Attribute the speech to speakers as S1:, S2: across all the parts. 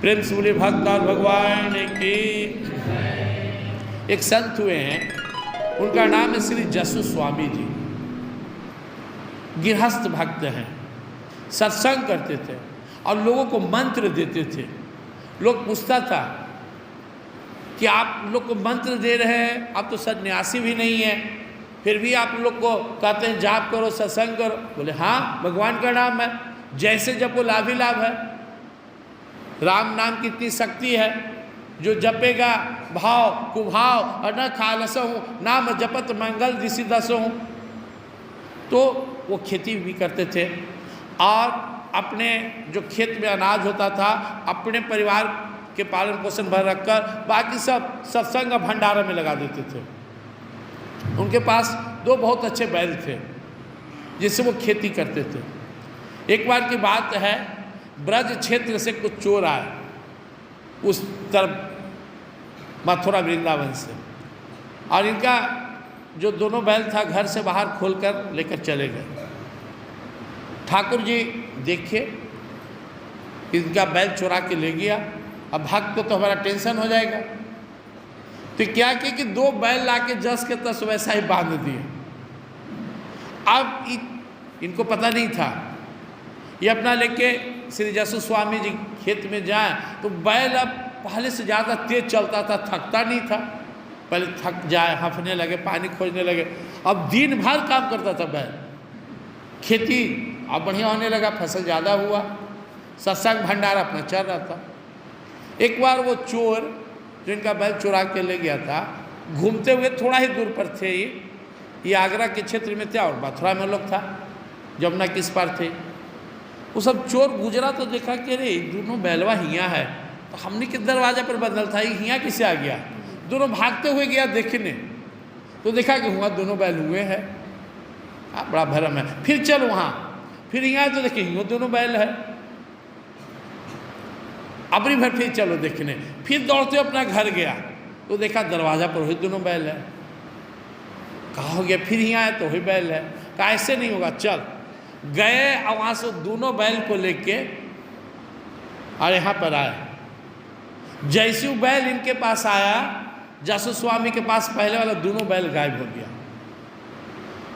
S1: प्रेम से बोले भक्त और भगवान की। एक संत हुए हैं, उनका नाम है श्री जसु स्वामी जी। गृहस्थ भक्त हैं, सत्संग करते थे और लोगों को मंत्र देते थे। लोग पूछता था कि आप लोग को मंत्र दे रहे हैं, आप तो सन्यासी भी नहीं है, फिर भी आप लोग को कहते हैं जाप करो, सत्संग करो। बोले हाँ, भगवान का नाम है, जैसे जपो लाभ ही लाभ है। राम नाम की इतनी शक्ति है, जो जपेगा भाव कुभाव और न खालसहूँ, नाम जपत मंगल ऋषि दसहूँ। तो वो खेती भी करते थे और अपने जो खेत में अनाज होता था अपने परिवार के पालन पोषण भर रखकर बाकी सब सत्संग भंडारा में लगा देते थे। उनके पास 2 बहुत अच्छे बैल थे जिससे वो खेती करते थे। एक बार की बात है, ब्रज क्षेत्र से कुछ चोर आए उस तरफ मथुरा वृंदावन से, और इनका जो दोनों बैल था घर से बाहर खोलकर लेकर चले गए। ठाकुर जी देखे इनका बैल चुरा के ले गया, अब भक्त को तो हमारा टेंशन हो जाएगा। तो क्या किया कि 2 बैल लाके जस के तस वैसा ही बांध दिए। अब इनको पता नहीं था, ये अपना लेके श्री जसु स्वामी जी खेत में जाए तो बैल अब पहले से ज़्यादा तेज चलता था, थकता नहीं था। पहले थक जाए, हंफने लगे, पानी खोजने लगे। अब दिन भर काम करता था बैल, खेती अब बढ़िया होने लगा, फसल ज़्यादा हुआ, सत्संग भंडारा अपना चल रहा था। एक बार वो चोर जो इनका बैल चुरा के ले गया था, घूमते हुए थोड़ा ही दूर पर थे, ये आगरा के क्षेत्र में थे और मथुरा में लोग था, जमुना किस पार थे। वो सब चोर गुजरा तो देखा कि अरे दोनों बैलवा हियाँ है, तो हमने के दरवाजे पर बंधल था, ये हियाँ किसे आ गया। दोनों भागते हुए गया देखने, तो देखा कि हुआ दोनों बैल हुए हैं। बड़ा भरम है। फिर चलो वहाँ, फिर यहाँ तो देखिए यूँ दोनों बैल है। अपनी भर फिर चलो देखने, फिर दौड़ते अपना घर गया तो देखा दरवाजा पर वही दोनों बैल है। कहा हो गया, फिर यहाँ है तो वही बैल है। कहा ऐसे नहीं होगा, चल गए और वहाँ से दोनों बैल को लेके और यहाँ पर आए। जैसे वो बैल इनके पास आया, जसु स्वामी के पास पहले वाला दोनों बैल गायब हो गया।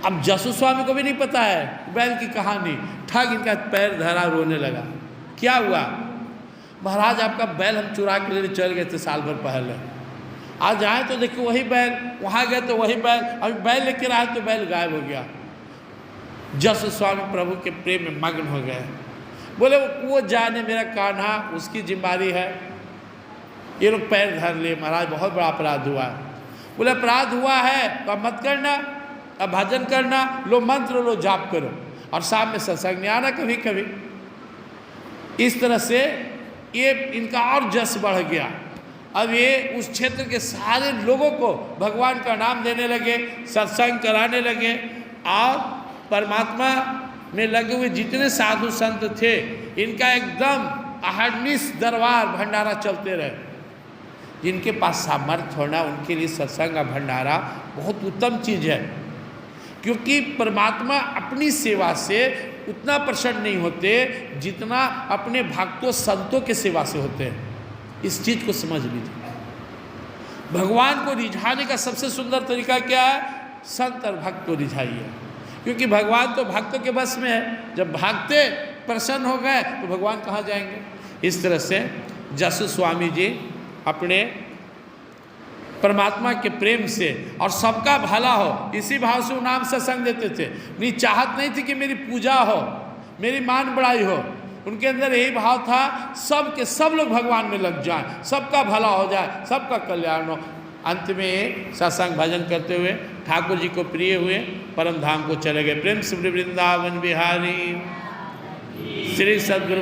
S1: अब जसु स्वामी को भी नहीं पता है बैल की कहानी। ठग इनका पैर धरा, रोने लगा। क्या हुआ? महाराज आपका बैल हम चुरा के लिए चल गए थे साल भर पहले, आज आए तो देखो वही बैल, वहाँ गए तो वही बैल, अभी बैल लेकर आए तो बैल गायब हो गया। जसु स्वामी प्रभु के प्रेम में मग्न हो गए। बोले वो जाने मेरा कान्हा, उसकी जिम्मेदारी है। ये लोग पैर धर लिए, महाराज बहुत बड़ा अपराध हुआ है। बोले अपराध हुआ है तो अब मत करना, अब भजन करना, लो मंत्र लो, जाप करो और शाम में सत्संग में आना कभी कभी। इस तरह से ये इनका और जस बढ़ गया। अब ये उस क्षेत्र के सारे लोगों को भगवान का नाम देने लगे, सत्संग कराने लगे और परमात्मा में लगे हुए जितने साधु संत थे इनका एकदम अहर्निश दरबार भंडारा चलते रहे। जिनके पास सामर्थ्य होना उनके लिए सत्संग का भंडारा बहुत उत्तम चीज़ है, क्योंकि परमात्मा अपनी सेवा से उतना प्रसन्न नहीं होते जितना अपने भक्तों संतों के सेवा से होते हैं। इस चीज़ को समझ लीजिए। भगवान को रिझाने का सबसे सुंदर तरीका क्या है? संत और भक्त को रिझाइए, क्योंकि भगवान तो भक्तों के बस में है। जब भक्ते प्रसन्न हो गए तो भगवान कहाँ जाएंगे। इस तरह से जसु स्वामी जी अपने परमात्मा के प्रेम से और सबका भला हो इसी भाव से वो नाम सत्संग देते थे। नहीं चाहत नहीं थी कि मेरी पूजा हो, मेरी मान बढ़ाई हो। उनके अंदर यही भाव था सब के सब लोग भगवान में लग जाएं, सबका भला हो जाए, सबका कल्याण हो। अंत में सत्संग भजन करते हुए ठाकुर जी को प्रिय हुए, परम धाम को चले गए। प्रेम से वृंदावन बिहारी श्री सद्गुरु